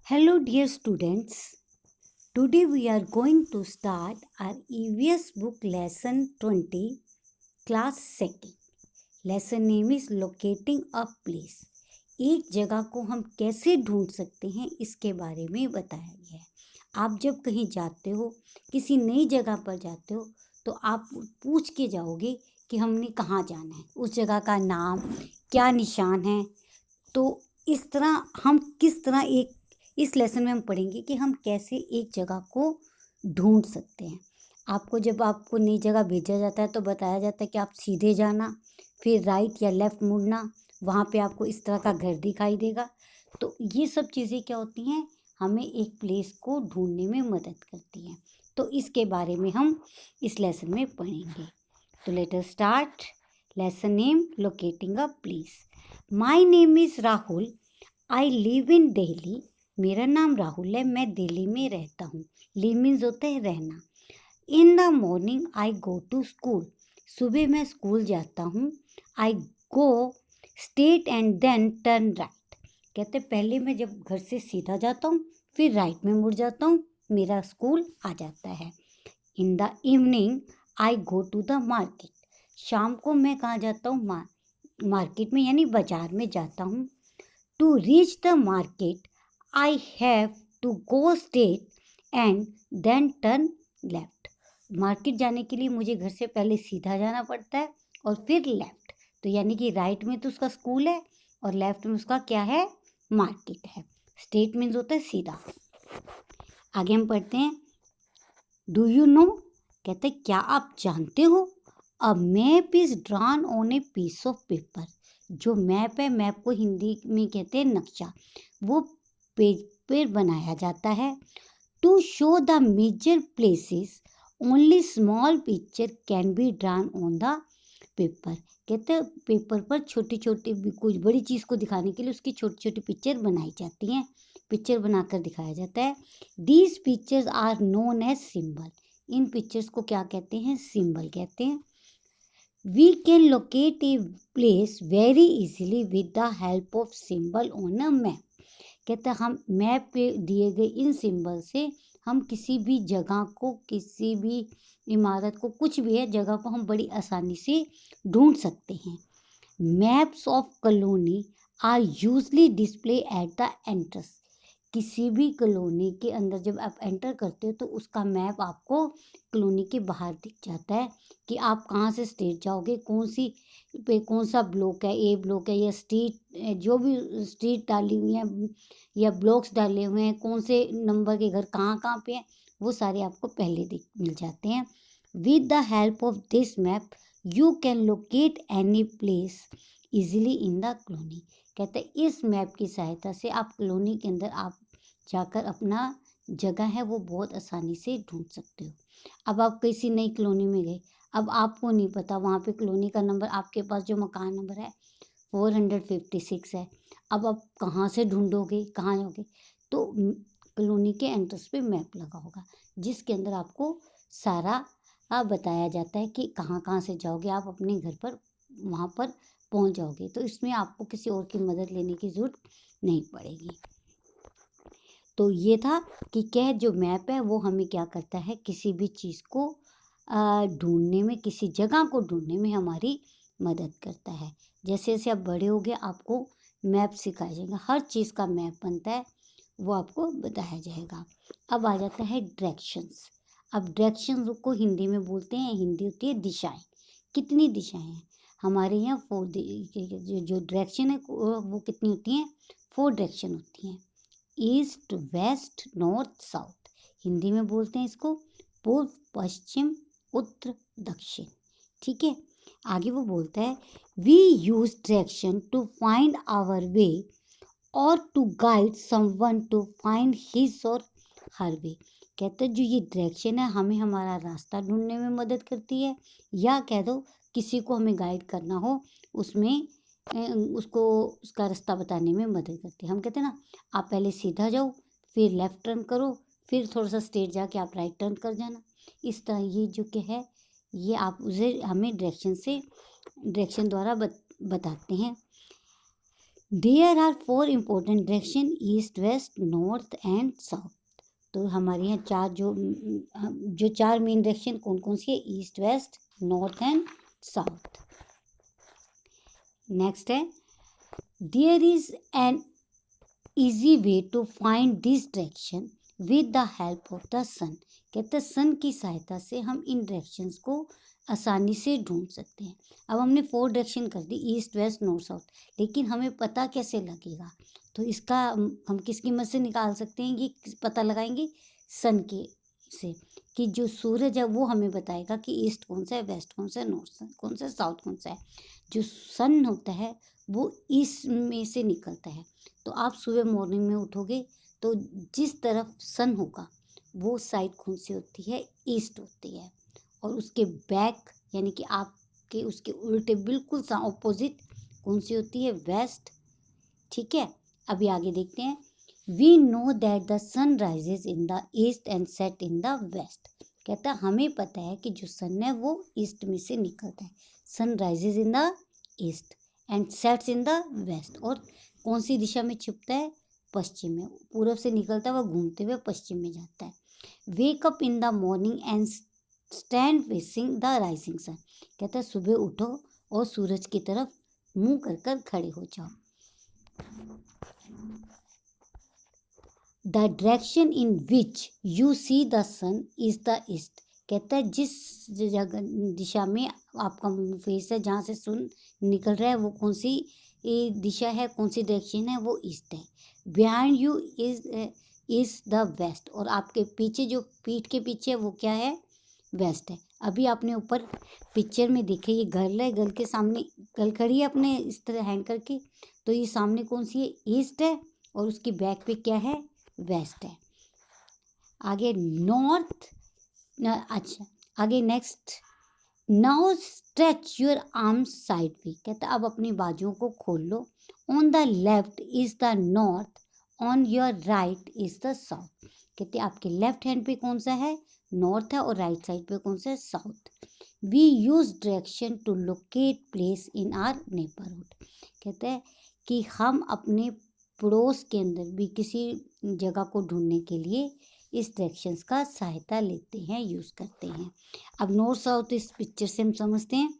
Hello, dear students. Today we are going to start our EVS book lesson 20, class 2nd. Lesson name is Locating a Place. एक जगह को हम कैसे ढूंढ सकते हैं इसके बारे में बताया गया है। आप जब कहीं जाते हो, किसी नई जगह पर जाते हो, तो आप पूछ के जाओगे कि हमने कहाँ जाना है, उस जगह का नाम क्या, निशान है। तो इस तरह हम किस तरह इस लेसन में हम पढ़ेंगे कि हम कैसे एक जगह को ढूंढ सकते हैं। जब आपको नई जगह भेजा जाता है तो बताया जाता है कि आप सीधे जाना, फिर राइट या लेफ्ट मुड़ना, वहाँ पे आपको इस तरह का घर दिखाई देगा। तो ये सब चीज़ें क्या होती हैं, हमें एक प्लेस को ढूंढने में मदद करती हैं। तो इसके बारे में हम इस लेसन में पढ़ेंगे। तो let us start. Lesson name locating a place. My name is Rahul. I live in Delhi. मेरा नाम राहुल है, मैं दिल्ली में रहता हूँ। लिव मीन्स होता है रहना। In the morning I go to school. सुबह मैं स्कूल जाता हूँ। I go straight and then turn right. कहते पहले मैं जब घर से सीधा जाता हूँ, फिर राइट में मुड़ जाता हूँ, मेरा स्कूल आ जाता है। In the evening I go to the market. शाम को मैं कहाँ जाता हूँ, मार्केट में यानी बाजार में जाता हूँ। To reach the market I have to go straight and then turn left. Market जाने के लिए मुझे घर से पहले सीधा जाना पड़ता है और फिर लेफ्ट। तो यानी कि राइट में तो उसका स्कूल है और लेफ्ट में उसका क्या है, मार्केट है। स्ट्रेट मीन्स होता है सीधा। आगे हम पढ़ते हैं। डू यू नो, कहते क्या आप जानते हो, a map is drawn on a piece of paper. जो मैप है, मैप को हिंदी में कहते हैं नक्शा, वो पेज पर बनाया जाता है। To show the major places only small picture can be drawn on the paper. कहते हैं पेपर पर छोटी छोटी कुछ बड़ी चीज़ को दिखाने के लिए उसकी छोटी छोटी पिक्चर बनाई जाती हैं, पिक्चर बनाकर दिखाया जाता है। These pictures are known as symbol. इन पिक्चर्स को क्या कहते हैं, सिंबल कहते हैं। We can locate a place very easily with the help of symbol on a map. कहते हैं हम मैप पे दिए गए इन सिंबल से हम किसी भी जगह को, किसी भी इमारत को, कुछ भी है जगह को हम बड़ी आसानी से ढूंढ सकते हैं। Maps of colony are usually display at the entrance. किसी भी कॉलोनी के अंदर जब आप एंटर करते हो तो उसका मैप आपको कॉलोनी के बाहर दिख जाता है कि आप कहाँ से स्ट्रेट जाओगे, कौन सा ब्लॉक है, ए ब्लॉक है या स्ट्रीट, जो भी स्ट्रीट डाली हुई है या ब्लॉक्स डाले हुए हैं, कौन से नंबर के घर कहाँ कहाँ पे हैं, वो सारे आपको पहले दिख मिल जाते हैं। With the help of this map you can locate any place easily in the colony. कहते हैं इस मैप की सहायता से आप कॉलोनी के अंदर आप जाकर अपना जगह है वो बहुत आसानी से ढूंढ सकते हो। अब आप किसी नई कॉलोनी में गए, अब आपको नहीं पता वहाँ पे कॉलोनी का नंबर, आपके पास जो मकान नंबर है 456 है। अब आप कहाँ से ढूंढोगे, कहाँ जाओगे, तो कॉलोनी के एंट्रेंस पे मैप लगा होगा जिसके अंदर आपको सारा बताया जाता है कि कहाँ कहाँ से जाओगे, आप अपने घर पर वहाँ पर पहुँच जाओगे। तो इसमें आपको किसी और की मदद लेने की ज़रूरत नहीं पड़ेगी। तो ये था कि क्या जो मैप है वो हमें क्या करता है, किसी भी चीज़ को ढूंढने में, किसी जगह को ढूंढने में हमारी मदद करता है। जैसे जैसे आप बड़े होगे आपको मैप सिखाया जाएगा, हर चीज़ का मैप बनता है वो आपको बताया जाएगा। अब आ जाता है डायरेक्शंस। अब डायरेक्शंस को हिंदी में बोलते हैं, हिंदी होती है दिशाएं। कितनी दिशाएं हैं हमारे यहाँ, जो डायरेक्शन है वो कितनी होती हैं, 4 डायरेक्शन होती हैं। East, west, north, south. Hindi में बोलते हैं इसको पूर्व, पश्चिम, उत्तर, दक्षिण। ठीक है। आगे वो बोलता है we use direction to find our way और to guide someone to find his or her वे। कहते हैं जो ये डायरेक्शन है हमें हमारा रास्ता ढूंढने में मदद करती है, या कह दो किसी को हमें गाइड करना हो उसमें उसको उसका रास्ता बताने में मदद करती है। हम कहते हैं ना, आप पहले सीधा जाओ, फिर लेफ्ट टर्न करो, फिर थोड़ा सा स्ट्रेट जाके आप राइट टर्न कर जाना। इस तरह ये जो क्या है, ये आप उसे हमें डायरेक्शन द्वारा बताते हैं। There are 4 important direction, east, west, north and south. तो हमारे यहाँ जो 4 मेन डायरेक्शन कौन कौन सी है? East, west, north and south. Next है, there is an easy way to find this direction with the help of the sun. कहते हैं सन की सहायता से हम इन डायरेक्शंस को आसानी से ढूंढ सकते हैं। अब हमने 4 डायरेक्शन कर दी, ईस्ट, वेस्ट, नॉर्थ, साउथ, लेकिन हमें पता कैसे लगेगा? तो इसका हम किसकी मदद से निकाल सकते हैं? ये पता लगाएंगे सन के से, कि जो सूरज है वो हमें बताएगा कि ईस्ट कौन सा है, वेस्ट कौन सा है, नॉर्थ कौन सा है, साउथ कौन सा है। जो सन होता है वो ईस्ट में से निकलता है। तो आप सुबह मॉर्निंग में उठोगे तो जिस तरफ सन होगा वो साइड कौन सी होती है? ईस्ट होती है। और उसके बैक यानी कि आपके उसके उल्टे बिल्कुल ऑपोजिट कौन सी होती है? वेस्ट। ठीक है, अभी आगे देखते हैं। We know that the sun rises in the east and set in the west. कहता है हमें पता है कि जो सन है वो ईस्ट में से निकलता है। Sun rises in the east and sets in the west. और कौन सी दिशा में छिपता है? पश्चिम में। पूरब से निकलता है, वह घूमते हुए पश्चिम में जाता है। Wake up in the morning and stand facing the rising sun. कहता है सुबह उठो और सूरज की तरफ मुंह कर कर खड़े हो जाओ। The direction in which you see the sun is the east. कहता है जिस जगह दिशा में आपका फेस है, जहाँ से सन निकल रहा है, वो कौन सी दिशा है, कौन सी डायरेक्शन है? वो ईस्ट है। Behind you is the west. और आपके पीछे, जो पीठ के पीछे है, वो क्या है? वेस्ट है। अभी आपने ऊपर पिक्चर में देखे, ये गर्ल है, गर्ल के सामने गर्ल खड़ी है अपने इस तरह हैंड करके, तो ये सामने कौन सी है? ईस्ट है। और उसकी बैक पे क्या है? वेस्ट है। आगे नॉर्थ, अच्छा आगे next, now stretch your arms sideways. कहता है अब अपनी बाजुओं को खोल लो। On the left is the north, on your right is the south. कहते हैं आपके लेफ्ट हैंड पे कौन सा है? नॉर्थ है, और राइट साइड पे कौन सा है? South. We use direction to locate place in our neighbourhood. कहते हैं कि हम अपने पड़ोस के अंदर भी किसी जगह को ढूंढने के लिए इस डायरेक्शंस का सहायता लेते हैं, यूज़ करते हैं। अब नॉर्थ साउथ इस पिक्चर से हम समझते हैं।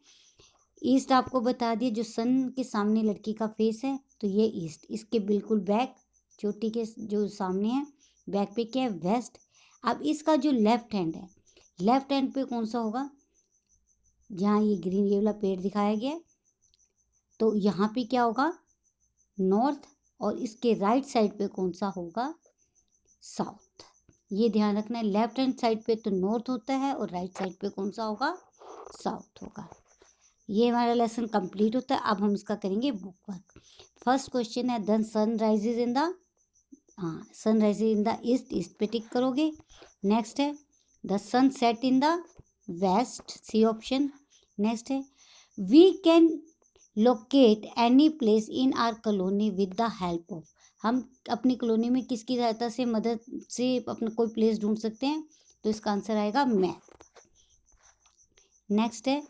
ईस्ट आपको बता दिया, जो सन के सामने लड़की का फेस है तो ये ईस्ट। इसके बिल्कुल बैक, चोटी के जो सामने है, बैक पे क्या है? वेस्ट। अब इसका जो लेफ्ट हैंड है, लेफ्ट हैंड पे कौन सा होगा? जहाँ ये ग्रीन ये वाला पेड़ दिखाया गया है, तो यहाँ पे क्या होगा? नॉर्थ। और इसके राइट साइड पे कौन सा होगा? साउथ। ये ध्यान रखना है, लेफ्ट हैंड साइड पे तो नॉर्थ होता है और राइट साइड पे कौन सा होगा? साउथ होगा। ये हमारा लेसन कंप्लीट होता है। अब हम इसका करेंगे बुक वर्क। फर्स्ट क्वेश्चन है the sun rises in the, sun rises in the east, east पे टिक करोगे। नेक्स्ट है the sun set in the west, C option. Next है we can locate any place in our colony with the help of. हम अपनी colony में किसकी सहायता से, मदद से अपना कोई प्लेस ढूंढ सकते हैं? तो इसका आंसर आएगा मैप। नेक्स्ट है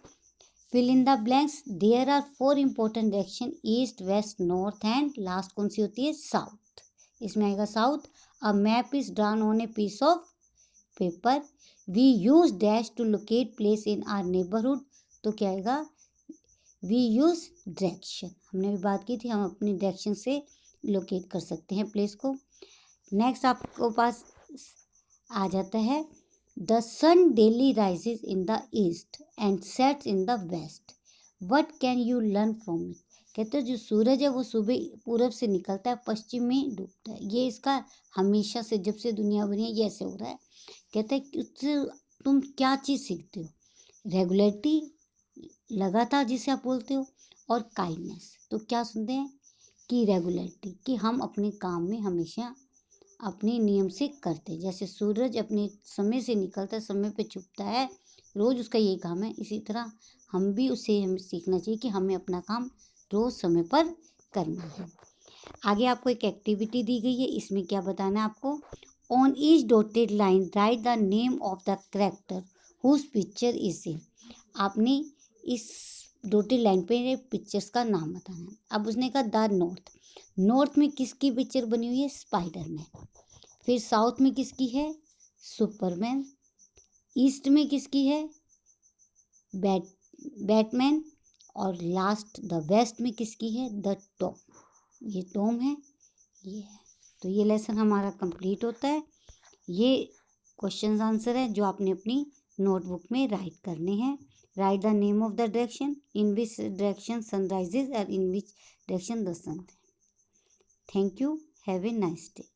fill in the blanks. There are 4 important direction, east, west, north and last कौन सी होती है? साउथ। इसमें आएगा south. A map is drawn on a piece of paper. We use dash to locate place in our neighbourhood. तो क्या आएगा? We use direction. हमने भी बात की थी, हम अपनी डायरेक्शन से लोकेट कर सकते हैं प्लेस को। नेक्स्ट आपको पास आ जाता है the sun daily rises in the east and sets in the west. What can you learn from it. कहते हैं जो सूरज है वो सुबह पूरब से निकलता है, पश्चिम में डूबता है। ये इसका हमेशा से, जब से दुनिया बनी है, ये ऐसे हो रहा है। कहते हैं कि उससे तुम क्या चीज़ सीखते हो? रेगुलरिटी, लगातार जिसे आप बोलते हो, और काइंडनेस। तो क्या सुनते हैं कि रेगुलरिटी, कि हम अपने काम में हमेशा अपने नियम से करते। जैसे सूरज अपने समय से निकलता है, समय पे छुपता है, रोज उसका यही काम है। इसी तरह हम भी उससे हमें सीखना चाहिए कि हमें अपना काम रोज समय पर करना है। आगे आपको एक एक्टिविटी दी गई है, इसमें क्या बताना है आपको? On each dotted line write the name of the character whose picture is in. आपने इस डॉटेड लाइन पे पिक्चर्स का नाम बताना है। अब उसने कहा द नॉर्थ, नॉर्थ में किसकी पिक्चर बनी हुई है? स्पाइडरमैन। फिर साउथ में किसकी है? सुपरमैन। ईस्ट में किसकी है? बैटमैन। और लास्ट द वेस्ट में किसकी है? The Tom. ये टॉम है, ये है। तो ये लेसन हमारा कंप्लीट होता है। ये क्वेश्चंस आंसर है जो आपने अपनी नोटबुक में राइट करने हैं। Write the name of the direction, in which direction sun rises और in which direction the sun. Thank you, have a nice day.